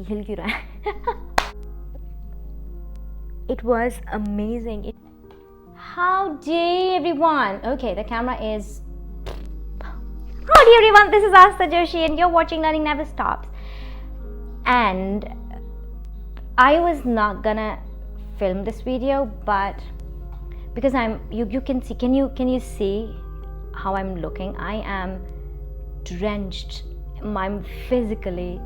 हिल क्यों रहा है? It was amazing. Howdy everyone. Okay, the camera is... Howdy everyone, this is Astha Joshi and you're watching Learning Never Stops. And I was not gonna film this video, but because you can see, can you see how I'm looking? I am drenched. I'm physically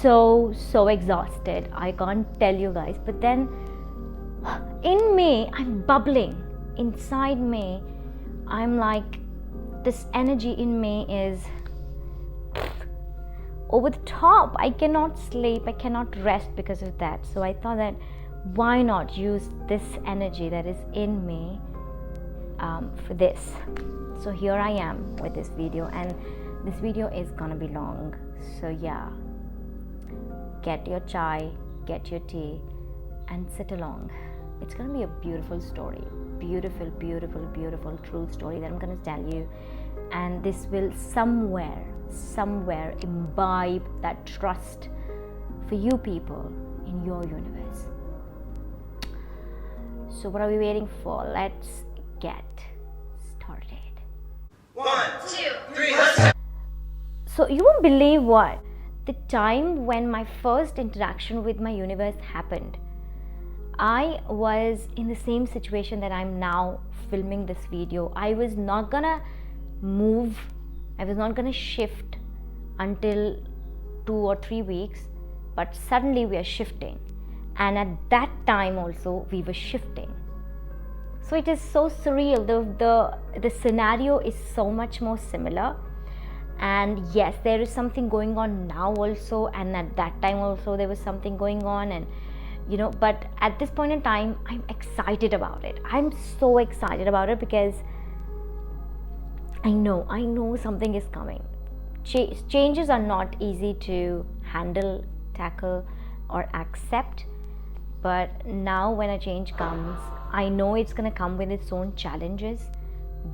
so exhausted. I can't tell you guys, but then in me I'm bubbling. Inside me I'm like, this energy in me is over the top. I cannot sleep, I cannot rest because of that. So I thought that why not use this energy that is in me for this. So here I am with this video, and this video is gonna be long. So yeah, get your chai, get your tea and sit along. It's gonna be a beautiful story, beautiful true story that I'm gonna tell you, and this will somewhere imbibe that trust for you people in your universe. So what are we waiting for? Let's get started. 1, 2, 3. So you won't believe what the time when my first interaction with my universe happened. I was in the same situation that I'm now filming this video. I was not gonna move, I was not gonna shift until 2 or 3 weeks, but suddenly we are shifting, and at that time also we were shifting. So it is so surreal. The scenario is so much more similar, and yes, there is something going on now also, and at that time also there was something going on, and you know, but at this point in time I'm excited about it. I'm so excited about it because I know something is coming. Changes are not easy to handle, tackle or accept, but now when a change comes, I know it's gonna come with its own challenges,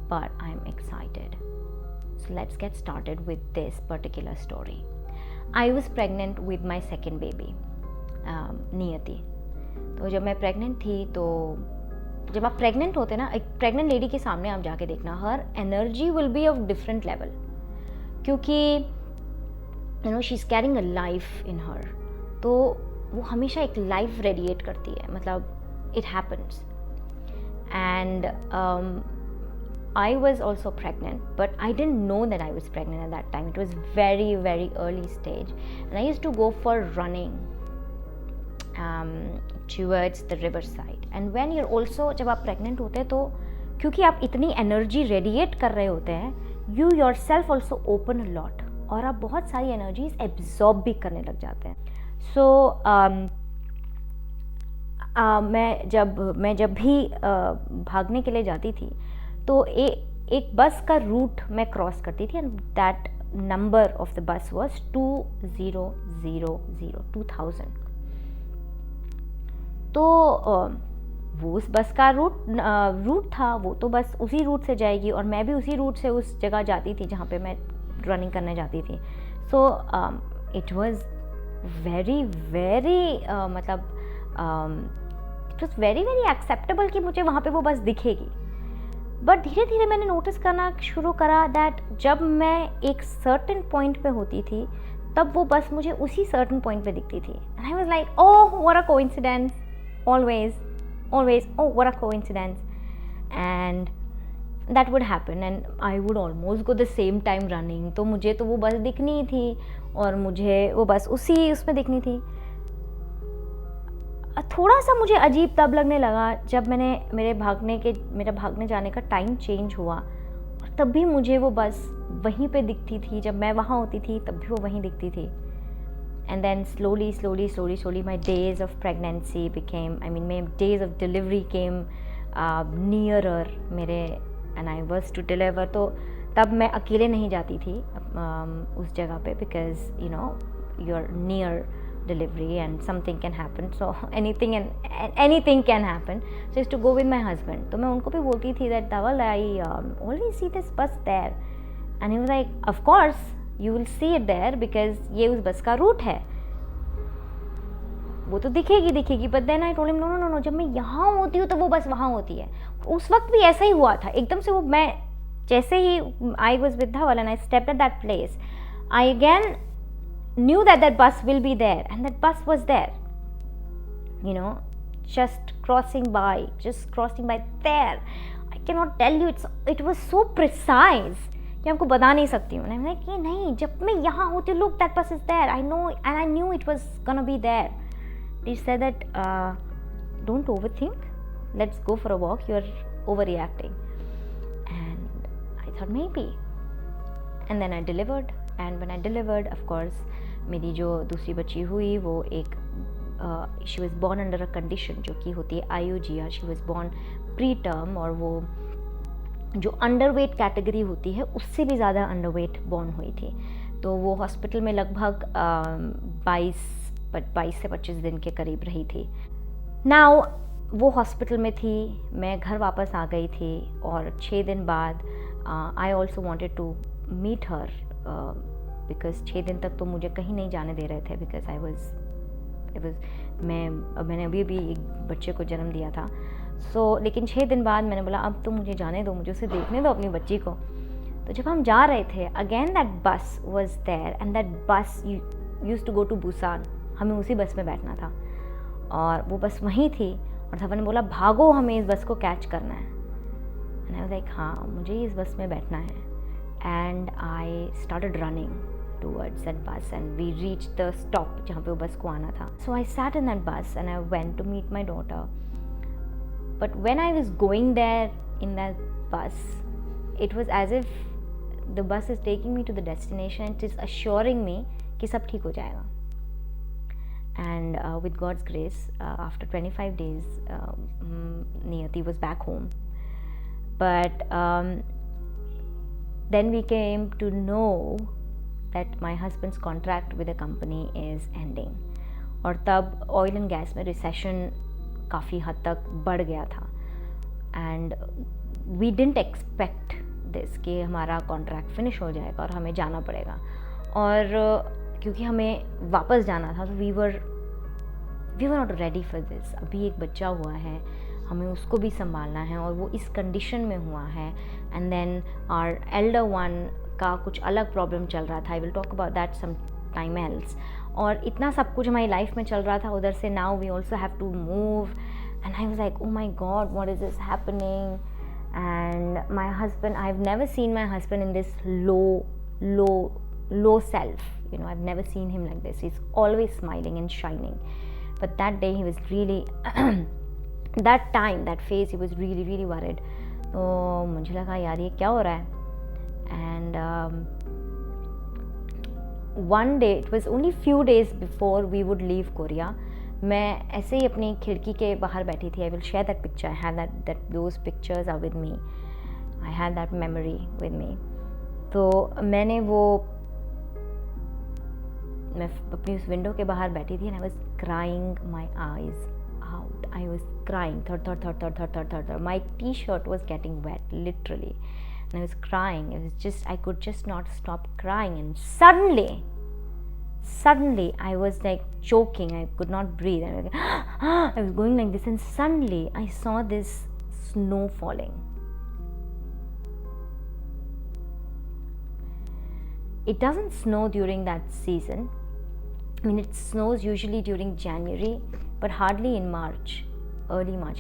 but I'm excited. So let's get started with this particular story. I was pregnant with my second baby, नियति. तो जब मैं pregnant थी, तो जब आप pregnant होते ना, एक प्रेग्नेंट लेडी के सामने आप जाके देखना, her energy will be of different level, क्योंकि you know she is carrying a life in her. तो वो हमेशा एक लाइफ रेडिएट करती है, मतलब it happens. And I was also pregnant, but I didn't know that I was pregnant at that time. It was very early stage, and I used to go for running towards the river side. And when you're also, जब आप pregnant होते हैं, तो क्योंकि आप इतनी energy radiate कर रहे होते हैं, you yourself also open a lot, और आप बहुत सारी energies absorb भी करने लग जाते हैं. So मैं जब भी भागने के लिए जाती थी, तो एक बस का रूट मैं क्रॉस करती थी, and that number of the bus was 2000. तो वो उस बस का रूट था, वो तो बस उसी रूट से जाएगी, और मैं भी उसी रूट से उस जगह जाती थी जहाँ पे मैं रनिंग करने जाती थी. सो इट वाज वेरी मतलब इट वाज वेरी एक्सेप्टेबल कि मुझे वहाँ पे वो बस दिखेगी. बट धीरे धीरे मैंने नोटिस करना शुरू करा दैट जब मैं एक सर्टेन पॉइंट पे होती थी, तब वो बस मुझे उसी सर्टेन पॉइंट पे दिखती थी. And I was like, oh what a coincidence, always oh what a coincidence. And that would happen, and I would almost go the same time running. तो मुझे तो वो बस दिखनी थी, और मुझे वो बस उसमें दिखनी थी. थोड़ा सा मुझे अजीब तब लगने लगा जब मेरा भागने जाने का टाइम चेंज हुआ, और तब भी मुझे वो बस वहीं पे दिखती थी. जब मैं वहाँ होती थी तब भी वो वहीं दिखती थी. And then slowly my days of pregnancy my days of delivery came nearer मेरे, and I was to deliver. तो तब मैं अकेले नहीं जाती थी उस जगह पे, because you know you're near delivery and something can happen, so anything can happen. So I used to go with my husband. तो मैं उनको भी बोलती थी that Dhaval, I always see this bus there, and he was like, of course you will see it there because ये उस बस का रूट है. वो तो दिखेगी, but then I told him no no no, जब मैं यहाँ होती हूँ तो वो बस वहाँ होती है. उस वक्त भी ऐसा ही हुआ था, एकदम से वो मैं जैसे ही I was with Dhaval and I stepped at that place, I again knew that bus will be there, and that bus was there, you know, just crossing by there. I cannot tell you, it was so precise कि आपको बता नहीं सकती हूँ. मैं कि नहीं, जब मैं यहाँ होती हूँ, look that bus is there, I know, and I knew it was gonna be there. He said that don't overthink, let's go for a walk, you're overreacting. And I thought maybe, and then I delivered. And when I delivered, of course, मेरी जो दूसरी बच्ची हुई वो एक she was born under a condition जो कि होती है IUGR. She was born pre term, और वो जो अंडरवेट कैटेगरी होती है उससे भी ज़्यादा अंडरवेट बॉर्न हुई थी. तो वो हॉस्पिटल में लगभग 22 से 25 दिन के करीब रही थी. नाउ वो हॉस्पिटल में थी, मैं घर वापस आ गई थी, और 6 दिन बाद I also wanted to meet her, because 6 दिन तक तो मुझे कहीं नहीं जाने दे रहे थे, बिकॉज आई वॉज मैंने अभी एक बच्चे को जन्म दिया था. लेकिन 6 दिन बाद मैंने बोला अब तो मुझे जाने दो, मुझे उसे देखने दो अपनी बच्ची को. तो जब हम जा रहे थे, again that bus was there, and that bus used to go to Busan. हमें उसी बस में बैठना था, और वो बस वहीं थी, और धवन ने बोला भागो, हमें इस बस को कैच करना है. एंड आई वाज लाइक हाँ, मुझे इस बस में बैठना है. And I started running towards that bus, and we reached the stop जहाँ पे वो बस को आना था. So I sat in that bus and I went to meet my daughter. But when I was going there in that bus, it was as if the bus is taking me to the destination. It is assuring me कि सब ठीक हो जाएगा. And with God's grace, after 25 days, Niyati was back home. But then we came to know that my husband's contract with the company is ending. और तब oil and gas में recession काफ़ी हद तक बढ़ गया था. And we didn't expect this कि हमारा कॉन्ट्रैक्ट फिनिश हो जाएगा और हमें जाना पड़ेगा. और क्योंकि हमें वापस जाना था, तो we were not ready for this. अभी एक बच्चा हुआ है, हमें उसको भी संभालना है, और वो इस कंडीशन में हुआ है. And then our elder one का कुछ अलग प्रॉब्लम चल रहा था. I will talk about that some time else. और इतना सब कुछ हमारी लाइफ में चल रहा था. उधर से now we also have to move, and I was like oh my god, what is this happening. And my husband, I have never seen my husband in this low self, you know, I've never seen him like this. He's always smiling and shining, but that day he was really that time, that phase, he was really really worried. तो मुझे लगा यार ये क्या हो रहा है. And one day, it was only few days before we would leave Korea, मैं ऐसे ही अपनी खिड़की के बाहर बैठी थी. I will share that picture. I have that those pictures are with me. I had that memory with me. तो मैं अपनी उस विंडो के बाहर बैठी थी, and I was crying my eyes out. I was crying, thud. My t-shirt was getting wet, literally, and I was crying. It was just, I could just not stop crying, and suddenly I was like choking. I could not breathe. I was going like this, and suddenly I saw this snow falling. It doesn't snow during that season. I mean, it snows usually during January, but hardly in March, early March.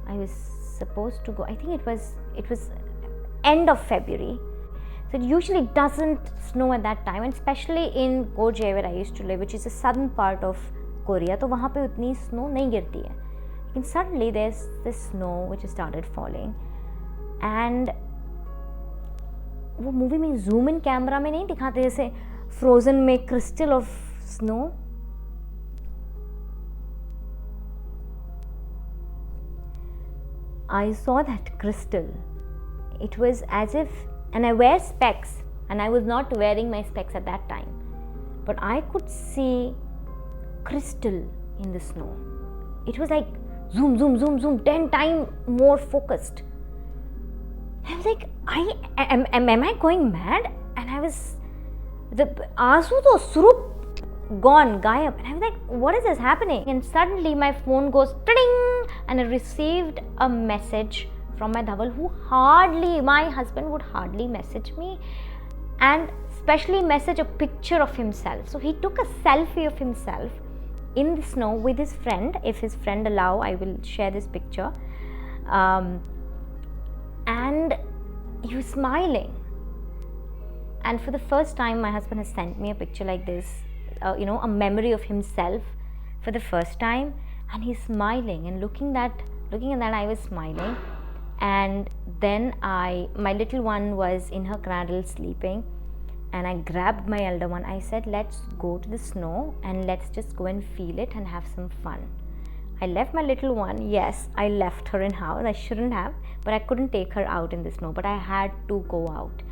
I was supposed to go, I think it was end of February. So it usually doesn't snow at that time, and especially in Goje, where I used to live, which is the southern part of Korea, तो वहाँ पे उतनी snow नहीं गिरती है. लेकिन suddenly there's this snow which started falling, and वो movie में जूम इन कैमरा में नहीं दिखाते जैसे फ्रोजन में crystal of snow. I saw that crystal. It was as if, and I wear specs, and I was not wearing my specs at that time, but I could see crystal in the snow. It was like zoom 10 times more focused. I was like, am I going mad? And I was, the आंसू तो शुरू gone, gayab. And I was like, what is this happening? And suddenly my phone goes ding, and I received a message from my dhaval, who my husband would hardly message me, and especially message a picture of himself. So he took a selfie of himself in the snow with his friend. If his friend allow, I will share this picture. And he was smiling. And for the first time, my husband has sent me a picture like this, a memory of himself for the first time, and he's smiling. And looking at that, I was smiling. And then my little one was in her cradle sleeping, and I grabbed my elder one. I said, let's go to the snow and let's just go and feel it and have some fun. I left my little one. Yes, I left her in house. I shouldn't have, but I couldn't take her out in the snow, but I had to go out.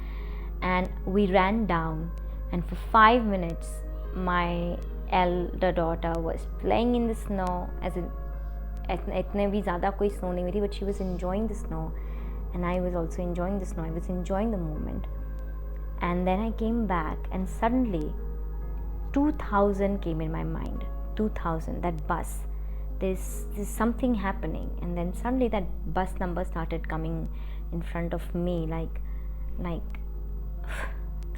And we ran down, and for 5 minutes my elder daughter was playing in the snow, as in itne bhi zyada koi snow nahi thi, but she was enjoying the snow, and I was also enjoying the snow. I was enjoying the moment. And then I came back, and suddenly 2000 came in my mind. 2000, that bus, there's something happening. And then suddenly that bus number started coming in front of me, like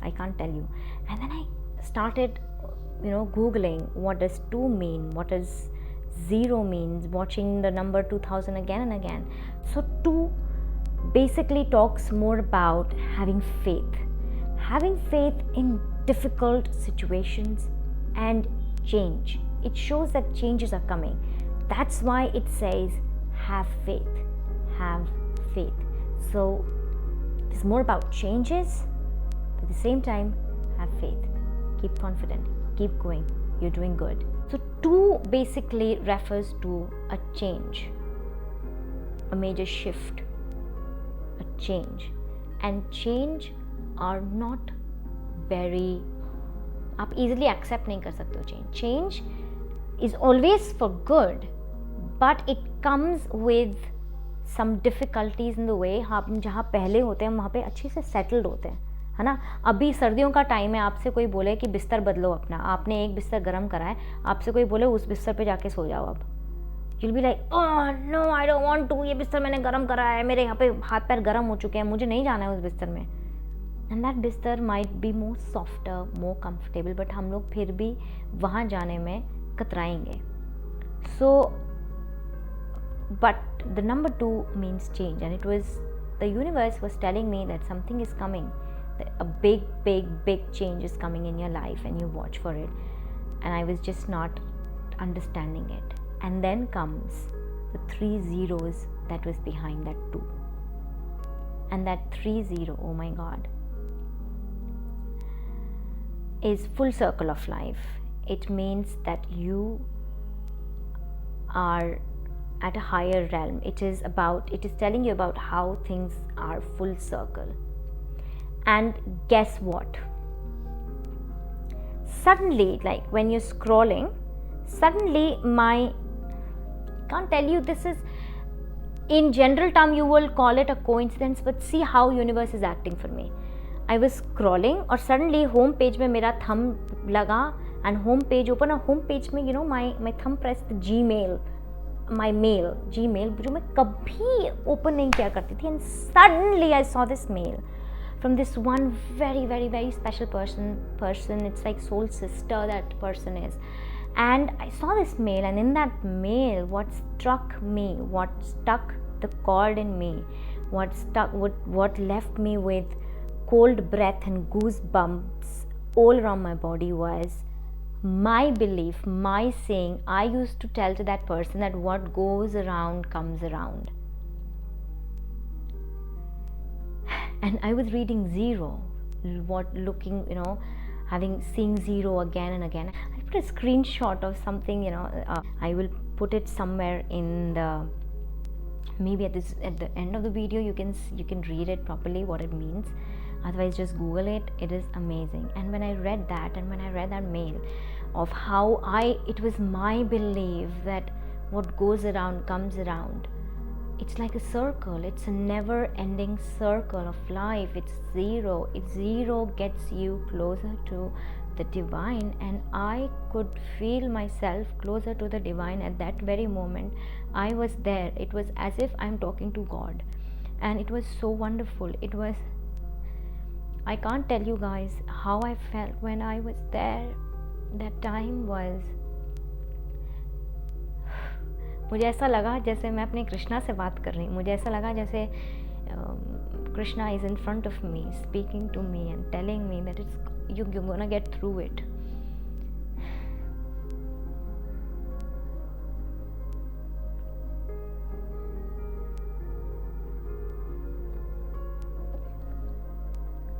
I can't tell you. And then I started googling, what does 2 mean, what does 0 means, watching the number 2000 again and again. So 2 basically talks more about having faith in difficult situations and change. It shows that changes are coming. That's why it says have faith. So it's more about changes, but at the same time, have faith. Keep confident, keep going, you're doing good. So 2 basically refers to a change, a major shift, a change. And change are not very, आप easily accept नहीं कर सकते हो change. Change is always for good, but it comes with some difficulties in the way. हम जहाँ पहले होते हैं वहाँ पे अच्छे से settled होते हैं, है ना. अभी सर्दियों का टाइम है, आपसे कोई बोले कि बिस्तर बदलो अपना, आपने एक बिस्तर गर्म करा है, आपसे कोई बोले उस बिस्तर पे जाके सो जाओ, अब you'll be like, oh no, I don't want to, ये बिस्तर मैंने गर्म करा है, मेरे यहाँ पे हाथ पैर गर्म हो चुके हैं, मुझे नहीं जाना है उस बिस्तर में. And that बिस्तर might be more softer, more comfortable, but हम लोग फिर भी वहाँ जाने में कतराएंगे. So, but the number 2 means change, and it was, the universe was telling me that something is coming, a big change is coming in your life, and you watch for it. And I was just not understanding it. And then comes the 3 zeros that was behind that 2. And that 30, oh my God, is full circle of life. It means that you are at a higher realm. It is telling you about how things are full circle. And guess what? Suddenly, like when you're scrolling, suddenly can't tell you, this is, in general term you will call it a coincidence, but see how universe is acting for me. I was scrolling और suddenly home page में मेरा thumb लगा, and home page open, और home page में my thumb pressed Gmail, my mail, Gmail, जो मैं कभी open नहीं किया करती थी. And suddenly I saw this mail from this one very special person. It's like soul sister, that person is. And I saw this mail, and in that mail, what stuck the chord in me, what left me with cold breath and goosebumps all around my body was my belief, my saying. I used to tell to that person that what goes around comes around. And I was reading 0, seeing 0 again and again. I put a screenshot of something, I will put it somewhere in the, maybe at the end of the video, you can read it properly what it means. Otherwise, just Google it. It is amazing. And when I read that, and when I read that mail of how it was my belief that what goes around comes around. It's like a circle. It's a never-ending circle of life. It's 0. If 0 gets you closer to the divine, and I could feel myself closer to the divine at that very moment. I was there. It was as if I'm talking to God, and it was so wonderful. I can't tell you guys how I felt when I was there. That time was, मुझे ऐसा लगा जैसे मैं अपने कृष्णा से बात कर रही हूँ. मुझे ऐसा लगा जैसे Krishna is in front of me, speaking to me and telling me that you're gonna get through it.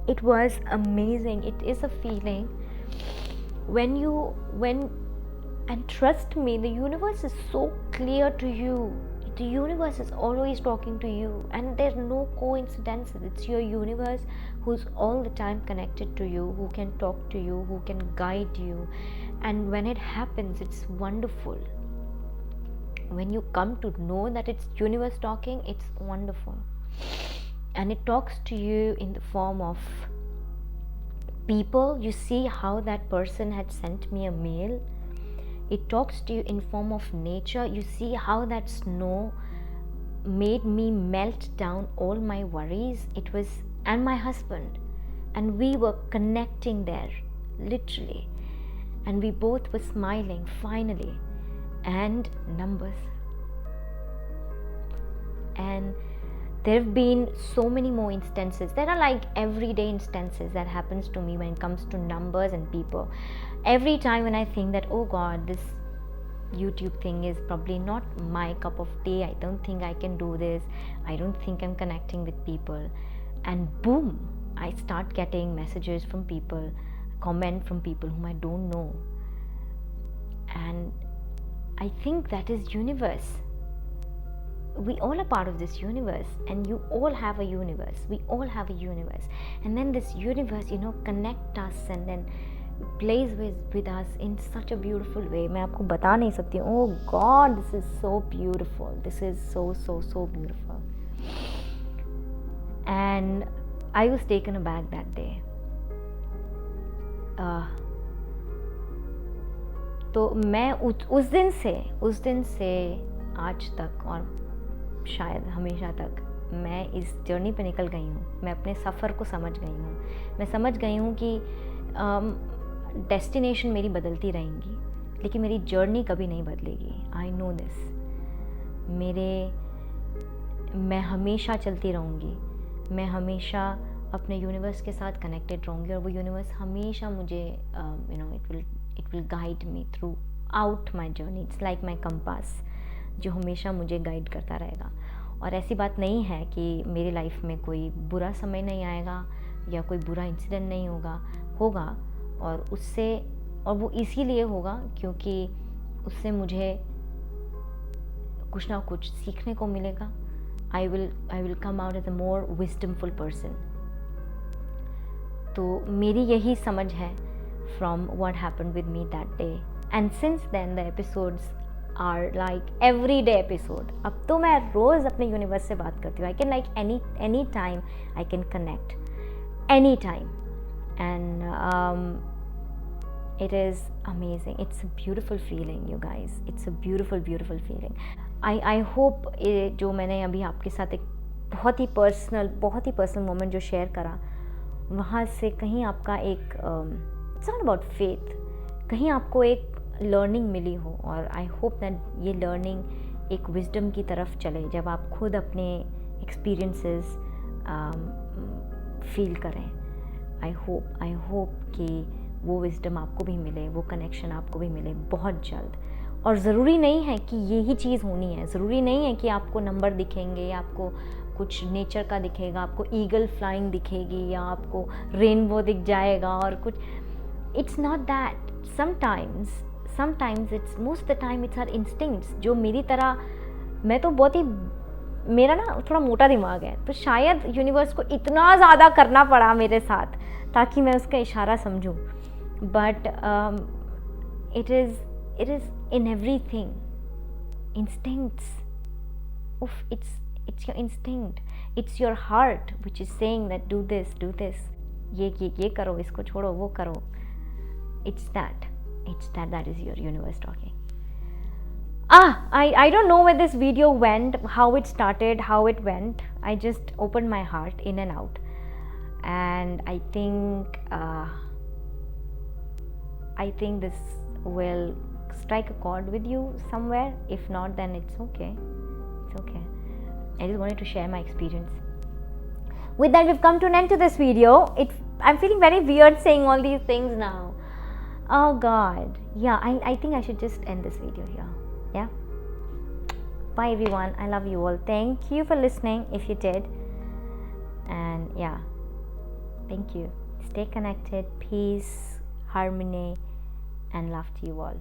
It was amazing. It is a feeling and trust me, the universe is so clear to you. The universe is always talking to you, and there's no coincidences. It's your universe who's all the time connected to you, who can talk to you, who can guide you. And when it happens, it's wonderful. When you come to know that it's universe talking, it's wonderful. And it talks to you in the form of people. You see how that person had sent me a mail. It talks to you in form of nature. You see how that snow made me melt down all my worries. It was, and my husband, and we were connecting there, literally, and we both were smiling finally. And numbers, and there have been so many more instances. There are like everyday instances that happens to me when it comes to numbers and people. Every time when I think that, oh God, this YouTube thing is probably not my cup of tea, I don't think I can do this, I don't think I'm connecting with people, and boom, I start getting messages from people, comment from people whom I don't know. And I think that is universe. We all are part of this universe, and you all have a universe. We all have a universe, and then this universe, connect us and then plays with us in such a beautiful way. मैं आपको बता नहीं सकती. Oh God, this is so beautiful. This is so beautiful. And I was taken aback that day. तो मैं उस दिन से आज तक और शायद हमेशा तक मैं इस जर्नी पे निकल गई हूँ. मैं अपने सफ़र को समझ गई हूँ. मैं समझ गई हूँ कि डेस्टिनेशन मेरी बदलती रहेंगी, लेकिन मेरी जर्नी कभी नहीं बदलेगी. I know this. मैं हमेशा चलती रहूँगी. मैं हमेशा अपने यूनिवर्स के साथ कनेक्टेड रहूँगी, और वो यूनिवर्स हमेशा मुझे it will guide me through out my journey. It's like my compass, जो हमेशा मुझे गाइड करता रहेगा. और ऐसी बात नहीं है कि मेरी लाइफ में कोई बुरा समय नहीं आएगा या कोई बुरा इंसिडेंट नहीं होगा, और वो इसीलिए होगा क्योंकि उससे मुझे कुछ ना कुछ सीखने को मिलेगा. I will come out as a more wisdomful person. तो मेरी यही समझ है from what happened with me that day. And since then the episodes are like everyday episode. अब तो मैं रोज़ अपने यूनिवर्स से बात करती हूँ. I can like any time I can connect any time. And it is amazing. It's a beautiful feeling, you guys. It's a beautiful feeling. I hope जो मैंने अभी आपके साथ एक बहुत ही पर्सनल मोमेंट जो शेयर करा, वहाँ से कहीं आपका एक इट्स नॉट अबाउट फेथ, कहीं आपको एक लर्निंग मिली हो. और आई होप दैट ये लर्निंग एक विजडम की तरफ चले, जब आप खुद अपने एक्सपीरियंसेस फील करें. आई होप कि वो विजडम आपको भी मिले, वो कनेक्शन आपको भी मिले बहुत जल्द. और ज़रूरी नहीं है कि यही चीज़ होनी है. ज़रूरी नहीं है कि आपको नंबर दिखेंगे, या आपको कुछ नेचर का दिखेगा, आपको ईगल फ्लाइंग दिखेगी, या आपको रेनबो दिख जाएगा और कुछ. It's not that. Sometimes it's most the time it's our instincts. जो मेरी तरह, मैं तो बहुत ही, मेरा ना थोड़ा मोटा दिमाग है, तो शायद यूनिवर्स को इतना ज़्यादा करना पड़ा मेरे साथ ताकि मैं उसका इशारा समझूं. But it is in everything. Instincts. It's your instinct. It's your heart which is saying that do this. ये करो, इसको छोड़ो, वो करो. It's that is your universe talking. I don't know where this video went, how it started, how it went. I just opened my heart in and out, and I think this will strike a chord with you somewhere. If not, then it's okay. It's okay. I just wanted to share my experience. With that, we've come to an end to this video. I'm feeling very weird saying all these things now. Oh God. Yeah, I think I should just end this video here. Yeah. Bye everyone. I love you all. Thank you for listening if you did. And yeah. Thank you. Stay connected. Peace, harmony, and love to you all.